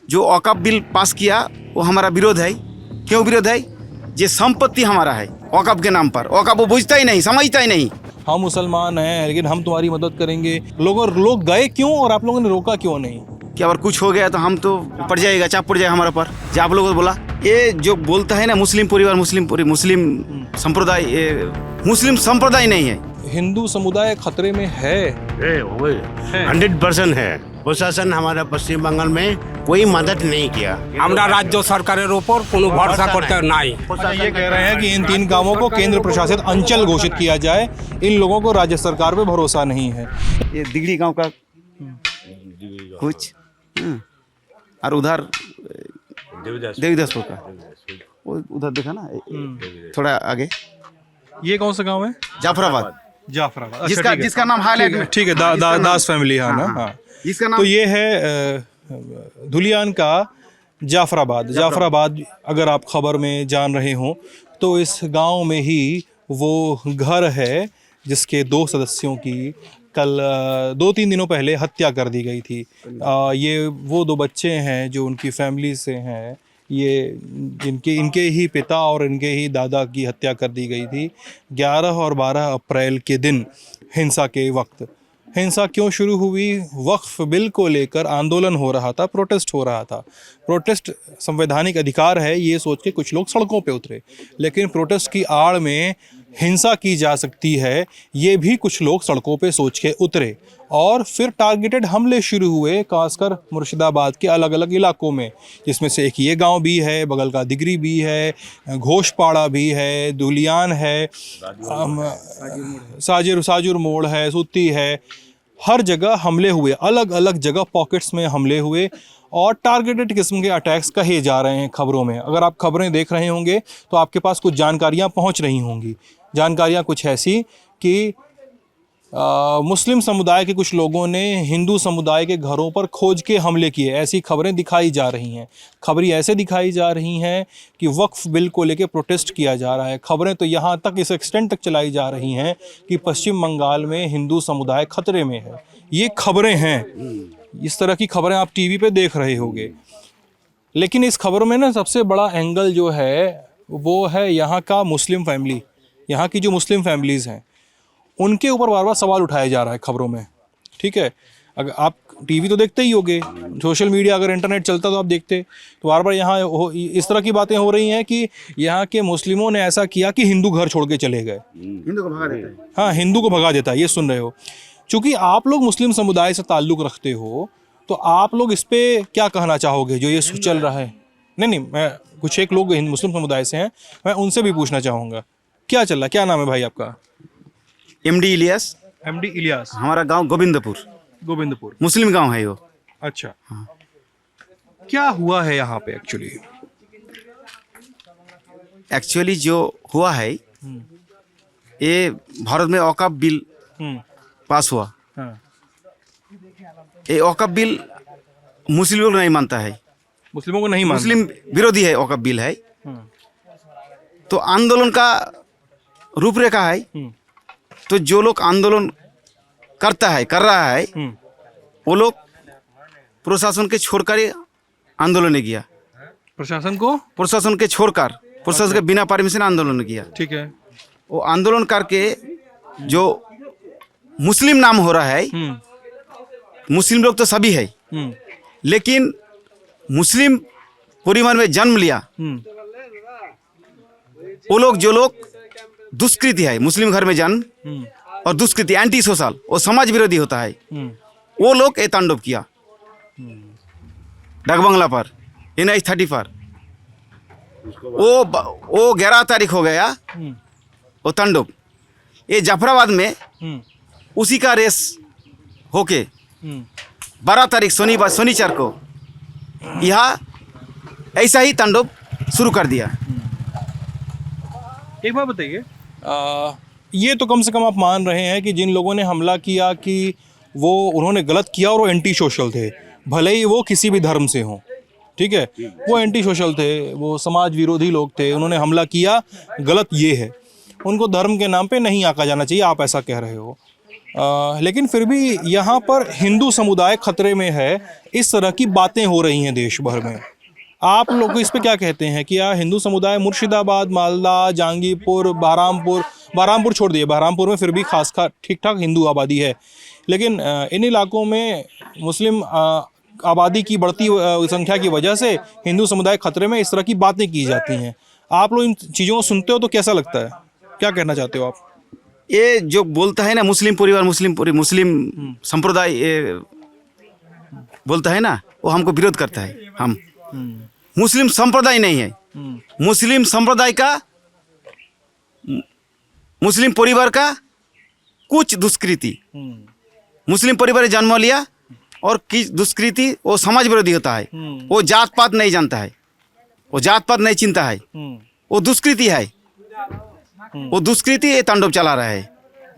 जो औकाफ bill pass किया वो हमारा विरोध है। क्यों विरोध है? ये संपत्ति हमारा है औकाफ के नाम पर। औकाफ वो बुझता ही नहीं, समझता ही नहीं। हम मुसलमान हैं लेकिन हम तुम्हारी मदद करेंगे। लोग गए क्यों और आप लोगों ने रोका क्यों नहीं? कि अगर कुछ हो गया तो हम तो पड़ जाएगा, चाप पड़ जाएगा हमारे पर। जो आप लोगों को बोला, ये जो बोलता है ना मुस्लिम परिवार, मुस्लिम संप्रदाय, ये मुस्लिम संप्रदाय नहीं है। हिंदू समुदाय खतरे में है। 100% है। प्रशासन हमारा पश्चिम बंगाल में कोई मदद नहीं किया। আমরা রাজ্য সরকারের উপর কোনো ভরসা করতে নাই। अच्छा, ये कह रहे हैं कि इन 3 गांवों को केंद्र प्रशासित अंचल घोषित किया जाए। इन लोगों को राज्य सरकार पे भरोसा नहीं है। ये दिगड़ी गांव का कुछ और उधर देवीदासपुर का वो उधर देखा ना, थोड़ा आगे ये कौन सा गांव है? जाफराबाद, जाफराबाद। अच्छा, जिसका ठीक है। जिसका नाम हाईलाइट में, ठीक है, दास फैमिली है ना। हाँ, इसका नाम तो ये है धुलियान का जाफराबाद। अगर आप खबर में जान रहे हो तो इस गांव में ही वो घर है जिसके 2 सदस्यों की कल 2-3 दिनों पहले हत्या कर दी गई थी। ये वो 2 बच्चे हैं जो उनकी फैमिली से हैं। ये इनके ही पिता और इनके ही दादा की हत्या कर दी गई थी 11 और 12 अप्रैल के दिन हिंसा के वक्त। हिंसा क्यों शुरू हुई? वक्फ बिल को लेकर आंदोलन हो रहा था, प्रोटेस्ट हो रहा था। प्रोटेस्ट संवैधानिक अधिकार है ये सोच के कुछ लोग सड़कों पे उतरे, लेकिन प्रोटेस्ट की आड़ में हिंसा की जा सकती है ये भी कुछ लोग सड़कों पे सोच के उतरे और फिर टारगेटेड हमले शुरू हुए, खासकर मुर्शिदाबाद के अलग अलग इलाकों में, जिसमें से एक ये गांव भी है, बगल का दिगरी भी है, घोषपाड़ा भी है, दुलियान है, साजिर मोड़ है, सुत्ती है। हर जगह हमले हुए, अलग अलग जगह पॉकेट्स में हमले हुए और टारगेटेड किस्म के अटैक्स कहे जा रहे हैं खबरों में। अगर आप खबरें देख रहे होंगे तो आपके पास कुछ जानकारियां पहुंच रही होंगी। जानकारियां कुछ ऐसी कि मुस्लिम समुदाय के कुछ लोगों ने हिंदू समुदाय के घरों पर खोज के हमले किए, ऐसी खबरें दिखाई जा रही हैं। खबरें ऐसे दिखाई जा रही हैं कि वक्फ बिल को लेके प्रोटेस्ट किया जा रहा है। खबरें तो यहाँ तक, इस एक्सटेंट तक चलाई जा रही हैं कि पश्चिम बंगाल में हिंदू समुदाय खतरे में है। ये खबरें हैं, इस तरह की खबरें आप टीवी पे देख रहे होंगे। लेकिन इस खबर में ना सबसे बड़ा एंगल जो है वो है यहाँ का मुस्लिम फैमिली, यहाँ की जो मुस्लिम फैमिलीज़ हैं उनके ऊपर बार बार सवाल उठाया जा रहा है खबरों में। ठीक है, अगर आप टीवी तो देखते ही होंगे, सोशल मीडिया, अगर इंटरनेट चलता तो आप देखते, तो बार बार यहाँ इस तरह की बातें हो रही हैं कि यहाँ के मुस्लिमों ने ऐसा किया कि हिंदू घर छोड़ के चले गए, हिंदू को भगा देता है। हाँ, हिंदू को भगा देता है। ये सुन रहे हो। चूँकि आप लोग मुस्लिम समुदाय से ताल्लुक़ रखते हो तो आप लोग इस पर क्या कहना चाहोगे जो ये चल रहा है? नहीं, मैं कुछ एक लोग मुस्लिम समुदाय से हैं, मैं उनसे भी पूछना चाहूँगा क्या चल रहा है। क्या नाम है भाई आपका? MD इलियास। MD इलियास। हमारा गांव गोविंदपुर, मुस्लिम गांव है वो। अच्छा, हाँ। क्या हुआ है यहाँ पे एक्चुअली जो हुआ है, ये भारत में औकाफ बिल पास हुआ। हाँ। ये औकाफ बिल मुस्लिम लोग नहीं मानता है, मुस्लिमों को नहीं मानता, मुस्लिम विरोधी है औकाफ बिल है। तो आंदोलन का रूपरेखा है। तो जो लोग आंदोलन कर रहा है वो लोग प्रशासन के छोड़कर आंदोलन ने किया। प्रशासन के छोड़कर, प्रशासन के बिना परमिशन आंदोलन किया। ठीक है। वो आंदोलन करके जो मुस्लिम नाम हो रहा है, मुस्लिम लोग तो सभी है, लेकिन मुस्लिम परिवार में जन्म लिया वो लोग, जो लोग दुष्कृति है, मुस्लिम घर में जन्म और दुष्कृति, एंटी सोशल, वो समाज विरोधी होता है, वो लोग ये तांडव किया डाकबंगला पर, NH 30 पर। वो 11 तारीख हो गया वो तांडव। ये जाफराबाद में उसी का रेस होके 12 तारीख शनिवार को यहाँ ऐसा ही तांडव शुरू कर दिया। एक बात बताइए, ये तो कम से कम आप मान रहे हैं कि जिन लोगों ने हमला किया कि वो उन्होंने गलत किया और वो एंटी सोशल थे, भले ही वो किसी भी धर्म से हों। ठीक है, वो एंटी सोशल थे, वो समाज विरोधी लोग थे, उन्होंने हमला किया, गलत ये है। उनको धर्म के नाम पे नहीं आका जाना चाहिए, आप ऐसा कह रहे हो। लेकिन फिर भी यहाँ पर हिंदू समुदाय खतरे में है, इस तरह की बातें हो रही हैं देश भर में। आप लोग इस पे क्या कहते हैं कि हिंदू समुदाय मुर्शिदाबाद, मालदा, जहांगीरपुर, बहरामपुर छोड़ दिए, बहरामपुर में फिर भी खासकर ठीक ठाक हिंदू आबादी है, लेकिन इन इलाकों में मुस्लिम आबादी की बढ़ती संख्या की वजह से हिंदू समुदाय खतरे में, इस तरह की बातें की जाती हैं। आप लोग इन चीज़ों को सुनते हो तो कैसा लगता है, क्या कहना चाहते हो आप? ये जो बोलता है ना मुस्लिम परिवार, मुस्लिम संप्रदाय, ये बोलता है ना, वो हमको विरोध करता है। हम मुस्लिम संप्रदाय नहीं है, मुस्लिम संप्रदाय का, मुस्लिम परिवार का कुछ दुष्कृति, मुस्लिम परिवार ने जन्म लिया और किस दुष्कृति, वो समाज विरोधी होता है, वो जात पात नहीं जानता है, वो जात पात नहीं चिंता है, वो दुष्कृति है, वो दुष्कृति ये तांडव चला रहा है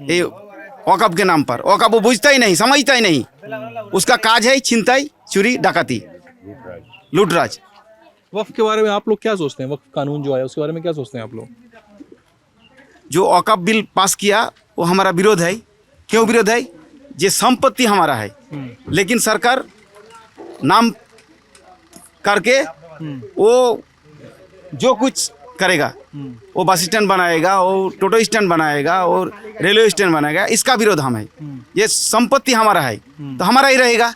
ये वक़्फ़ के नाम पर। वक़्फ़ वो बुझता ही नहीं, समझता ही नहीं, उसका काज है छिनताई, चोरी, डकैती, लूटराज। वक्फ के बारे में आप लोग क्या सोचते हैं? वक्फ कानून जो आया उसके बारे में क्या सोचते हैं आप लोग? जो वक़्फ़ बिल पास किया वो हमारा विरोध है। क्यों विरोध है? ये संपत्ति हमारा है, लेकिन सरकार नाम करके वो जो कुछ करेगा, वो बस स्टैंड बनाएगा, वो टोटो स्टैंड बनाएगा और रेलवे स्टैंड बनाएगा, इसका विरोध हम है। ये संपत्ति हमारा है तो हमारा ही रहेगा।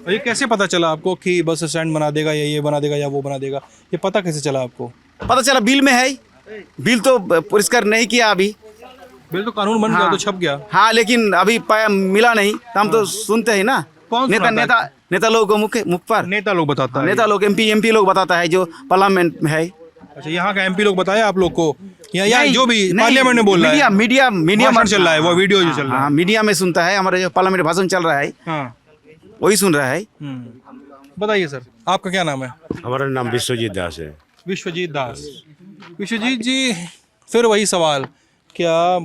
ये कैसे पता चला आपको कि बस स्टैंड बना देगा या ये बना देगा या वो बना देगा? ये पता कैसे चला आपको? पता चला बिल में है, बिल तो पुरस्कार नहीं किया अभी, बिल तो कानून बन गया तो छप गया। हाँ, लेकिन अभी पाया मिला नहीं, तो हम तो सुनते हैं ना, नेता लोगों को मुख पर नेता लोग बताता है, नेता लोग, एमपी लोग बताता है जो पार्लियामेंट में है। अच्छा, यहाँ का एमपी लोग बताया आप लोग को या जो भी पार्लियामेंट में बोल रहा है? मीडिया चल रहा है, वो वीडियो जो चल रहा है। हाँ, मीडिया में सुनता है, हमारे जो पार्लियामेंट भाषण चल रहा है, हाँ, वही सुन रहा है। बताइए सर, आपका क्या नाम है? हमारा नाम विश्वजीत दास है। विश्वजीत दास। विश्वजीत जी, फिर वही सवाल, क्या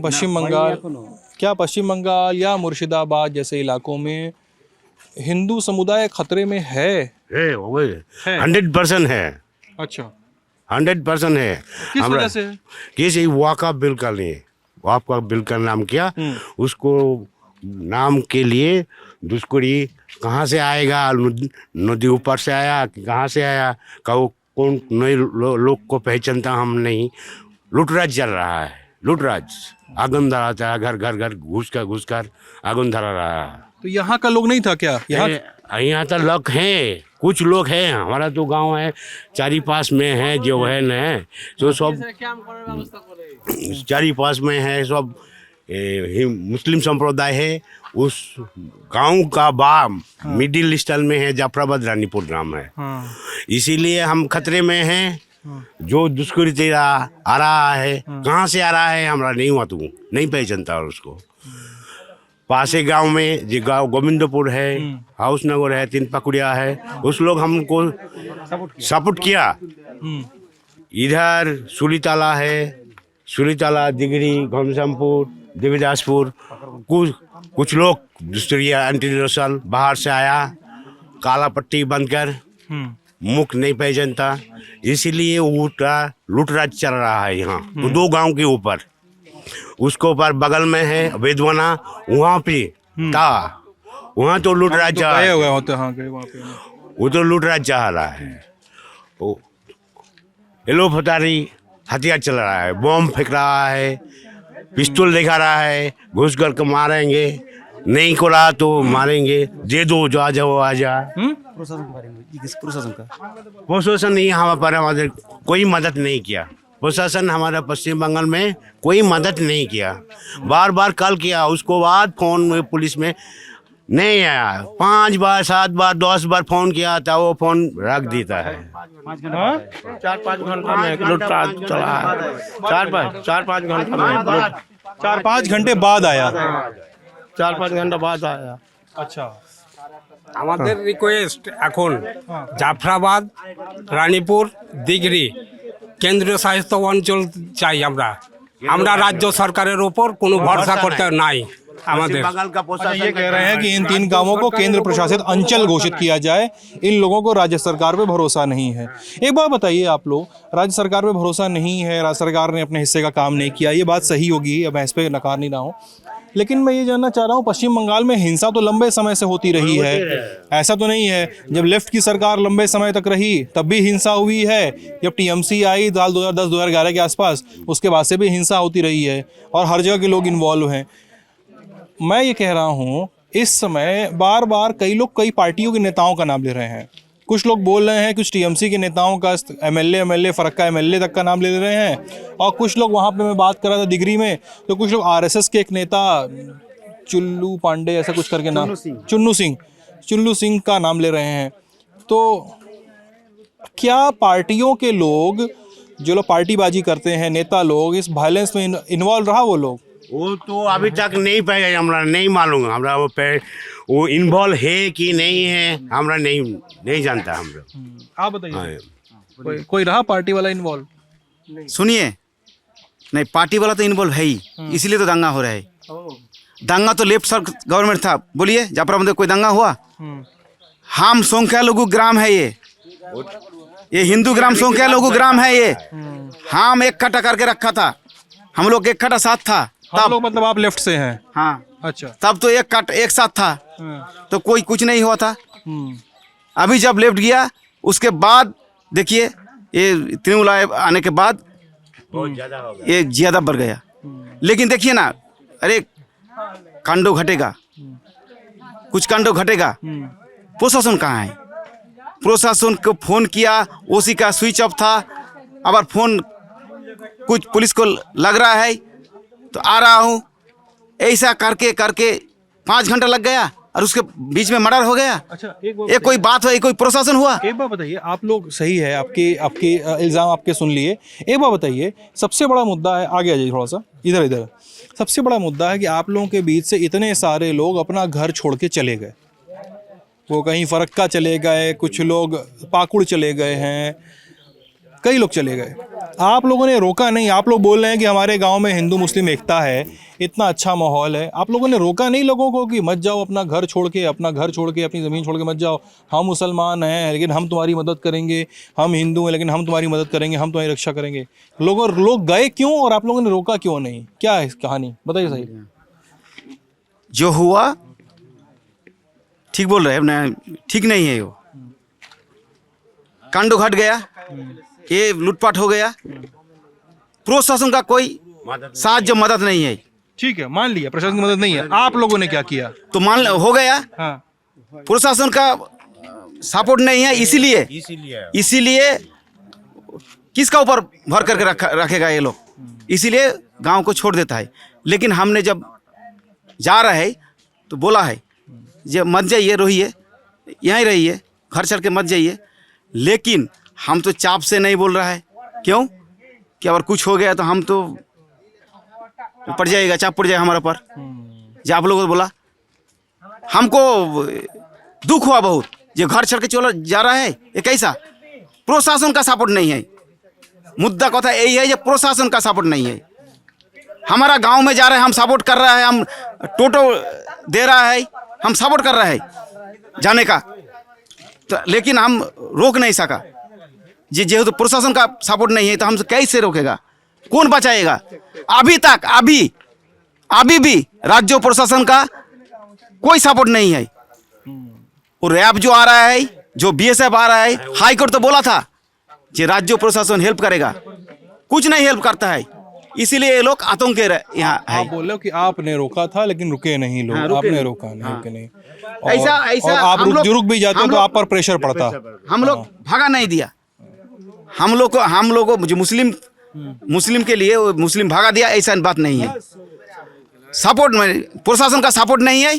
पश्चिम बंगाल या मुर्शिदाबाद जैसे इलाकों में हिंदू समुदाय खतरे में है? 100% है। अच्छा, 100% है। किस वजह से? किसी वक़्फ़ बिल का लिए, वक़्फ़ बिल का नाम किया, उसको नाम के लिए दुष्कर्म कहाँ से आएगा, नदी ऊपर से आया कि कहाँ से आया, कौन नए लोग को पहचानता हम नहीं। लूटराज चल रहा है, लूटराज, आगन धराता है, घर घुस कर आगन धरा रहा है। तो यहाँ का लोग नहीं था क्या? यहाँ तो लोग हैं, कुछ लोग हैं, हमारा तो गांव है, चारी पास में है जो है न, तो सब चारी पास में है, सब मुस्लिम संप्रदाय है। उस गांव का बाम मिडिल ईस्टर्न में है, जाफराबाद रानीपुर ग्राम है। इसीलिए हम खतरे में हैं। जो दुष्कृत्य आ रहा है, कहाँ से आ रहा है हमारा नहीं हुआ, तू नहीं पहचानता उसको। पासे गांव में जो गांव गोविंदपुर है, हाउस नगर है, तीन पकुड़िया है, उस लोग हमको सपोर्ट किया। इधर सुलीताला है, सुलीताला, दिगरी, घनश्यामपुर, देवीदासपुर, कुछ लोग दूसरी एंटी बाहर से आया, काला पट्टी बनकर, मुख नहीं पहचानता, इसीलिए लूटराज चल रहा है यहाँ। तो 2 गांव के ऊपर, उसको ऊपर बगल में है वेदवना, वहाँ पे था, वहाँ तो लूटराज वो तो लूटराज चाह रहा है। एलो फटारी हथियार चल रहा है, बम फेंक रहा है, पिस्तौल दिखा रहा है, घुस कर के मारेंगे, नहीं को रहा तो मारेंगे, दे दो जो आ जाओ आ जा। प्रशासन नहीं, हमारे पर हमारे कोई मदद नहीं किया। प्रशासन हमारा पश्चिम बंगाल में कोई मदद नहीं किया, बार कॉल किया, उसको बाद फोन में पुलिस में नहीं आया, 5 बार 7 बार 10 बार फोन किया था, वो फोन रख देता है। 4-5 घंटा में लूटराज चला है, 4-5 घंटा में, 4-5 घंटे बाद आया, 4-5 घंटा बाद आया। अच्छा, আমাদের রিকোয়েস্ট এখন জাফরাবাদ, রানীপুর, দিগরি কেন্দ্রীয় শাসিত অঞ্চল চাই। আমরা রাজ্য সরকারের উপর কোনো ভরসা করতে নাই। पश्चिम बंगाल का अच्छा, ये कह रहे हैं कि इन 3 गांवों को केंद्र प्रशासित अंचल घोषित किया जाए, इन लोगों को राज्य सरकार पे भरोसा नहीं है। एक बात बताइए आप लोग, राज्य सरकार पे भरोसा नहीं है, राज्य सरकार ने अपने हिस्से का काम नहीं किया, ये बात सही होगी, अब मैं इस पर नकार नहीं रहा हूँ, लेकिन मैं ये जानना चाह रहा हूँ, पश्चिम बंगाल में हिंसा तो लंबे समय से होती रही है, ऐसा तो नहीं है। जब लेफ्ट की सरकार लंबे समय तक रही तब भी हिंसा हुई है, जब टीएमसी आई साल 2010-2011 के आसपास उसके बाद से भी हिंसा होती रही है और हर जगह के लोग इन्वॉल्व हैं। मैं ये कह रहा हूँ, इस समय बार बार कई लोग कई पार्टियों के नेताओं का नाम ले रहे हैं। कुछ लोग बोल रहे हैं, कुछ टीएमसी के नेताओं का, एमएलए फरक्का एमएलए तक का नाम ले रहे हैं, और कुछ लोग वहाँ पे मैं बात कर रहा था दिगरी में, तो कुछ लोग आरएसएस के एक नेता चुल्लू पांडे ऐसा कुछ करके नाम, चुन्नू सिंह का नाम ले रहे हैं। तो क्या पार्टियों के लोग, जो लोग पार्टीबाजी करते हैं, नेता लोग, इस वायलेंस में इन्वॉल्व रहा? वो लोग वो तो अभी तक नहीं पाए, हमरा नहीं मालूम, हमरा वो इन्वॉल्व है कि नहीं है, हमरा नहीं जानता हमरा। आप बताइए, कोई रहा पार्टी वाला इन्वॉल्व? सुनिए, नहीं पार्टी वाला तो इन्वॉल्व है ही, इसलिए तो दंगा हो रहा है। दंगा तो लेफ्ट सर गवर्नमेंट था। बोलिए जाफरा में कोई दंगा हुआ? हम संख्यालघु ग्राम है ये हिंदू ग्राम संख्यालघु ग्राम है ये। हम एक कटा करके रखा था, हम लोग एक कटा साथ था तब। लोग मतलब आप लेफ्ट से हैं? हाँ, अच्छा। तब तो एक कट एक साथ था, तो कोई कुछ नहीं हुआ था। अभी जब लेफ्ट गया उसके बाद देखिए, ये तृणमूल आने के बाद ये ज्यादा बढ़ गया। लेकिन देखिए ना, अरे कांडो घटेगा, कुछ कांडो घटेगा, प्रशासन कहाँ है? प्रशासन को फोन किया, ओसी का स्विच ऑफ था, अब फोन कुछ पुलिस को लग रहा है तो आ रहा हूँ, ऐसा करके करके 5 घंटा लग गया और उसके बीच में मर्डर हो गया। अच्छा, एक कोई बात हुआ, कोई प्रशासन हुआ? एक बात बताइए, आप लोग सही है, आपके इल्ज़ाम आपके सुन लिए। एक बात बताइए, सबसे बड़ा मुद्दा है, आगे आ जाइए थोड़ा सा, इधर सबसे बड़ा मुद्दा है कि आप लोगों के बीच से इतने सारे लोग अपना घर छोड़ के चले गए। वो कहीं फरक्का चले गए, कुछ लोग पाकुड़ चले गए हैं, कई लोग चले गए। आप लोगों ने रोका नहीं। आप लोग बोल रहे हैं कि हमारे गांव में हिंदू मुस्लिम एकता है, इतना अच्छा माहौल है। आप लोगों ने रोका नहीं लोगों को कि मत जाओ, अपना घर छोड़ के अपनी ज़मीन छोड़ के मत जाओ। हम मुसलमान हैं लेकिन हम तुम्हारी मदद करेंगे, हम हिंदू हैं लेकिन हम तुम्हारी मदद करेंगे, हम तुम्हारी रक्षा करेंगे। लोग गए क्यों और आप लोगों ने रोका क्यों नहीं? क्या है इस कहानी, बताइए सही। जो हुआ ठीक बोल रहे हैं, ठीक नहीं है। वो कांडो घट गया, ये लूटपाट हो गया, प्रशासन का कोई साहाଯ୍य मदद नहीं है। ठीक है, मान लिया प्रशासन की मदद नहीं है, आप लोगों ने क्या किया? तो मान हो गया। हाँ, प्रशासन का सपोर्ट नहीं है, इसीलिए किसका ऊपर भर करके रखेगा ये लोग, इसीलिए गांव को छोड़ देता है। लेकिन हमने जब जा रहा है तो बोला है जब मत जाइए, रहिए यहीं रहिए, घर चल के मत जाइए। लेकिन हम तो चाप से नहीं बोल रहा है। क्यों? कि अगर कुछ हो गया तो हम तो पड़ जाएगा, चाप पड़ जाएगा हमारे पर। जो आप लोगों को बोला, हमको दुख हुआ बहुत, जो घर छोड़ के चला जा रहा है। ये कैसा? प्रशासन का सपोर्ट नहीं है। मुद्दा कथा यही है, जो प्रशासन का सपोर्ट नहीं है। हमारा गांव में जा रहा है, हम सपोर्ट कर रहा है, हम टोटो दे रहा है, हम सपोर्ट कर रहे हैं जाने का, तो लेकिन हम रोक नहीं सका। जेहेतु प्रशासन का सपोर्ट नहीं है तो हम कैसे रोकेगा? कौन बचाएगा? अभी तक अभी भी राज्य प्रशासन का कोई सपोर्ट नहीं है। और रैब जो आ रहा है, जो बीएसएफ आ रहा है, हाई कोर्ट तो बोला था कि राज्य प्रशासन हेल्प करेगा, कुछ नहीं हेल्प करता है। इसीलिए ये लोग आतंक के यहाँ है। आप बोल रहे हो कि आपने रोका था लेकिन रुके नहीं लोग। हाँ, आपने रोका नहीं, रुके नहीं। ऐसा और आप रुक भी जाते तो आप पर प्रेशर पड़ता। हम लोग भगा नहीं दिया। हम लोग को जो मुस्लिम के लिए मुस्लिम भगा दिया, ऐसा बात नहीं है। सपोर्ट में प्रशासन का सपोर्ट नहीं है,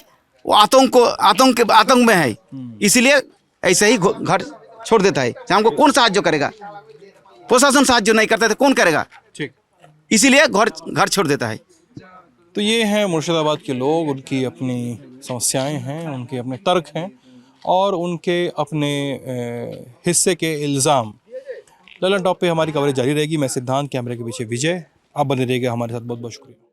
वो आतंक में है, इसीलिए ऐसे ही घर छोड़ देता है। हमको कौन साहाଯ୍य करेगा? प्रशासन साहाଯ୍य नहीं करता तो कौन करेगा? ठीक, इसीलिए घर छोड़ देता है। तो ये हैं मुर्शिदाबाद के लोग, उनकी अपनी समस्याएं हैं, उनके अपने तर्क हैं और उनके अपने हिस्से के इल्ज़ाम। ललन टॉप पे हमारी कवरेज जारी रहेगी। मैं सिद्धांत, कैमरे के पीछे विजय। आप बने रहिएगा हमारे साथ। बहुत बहुत शुक्रिया।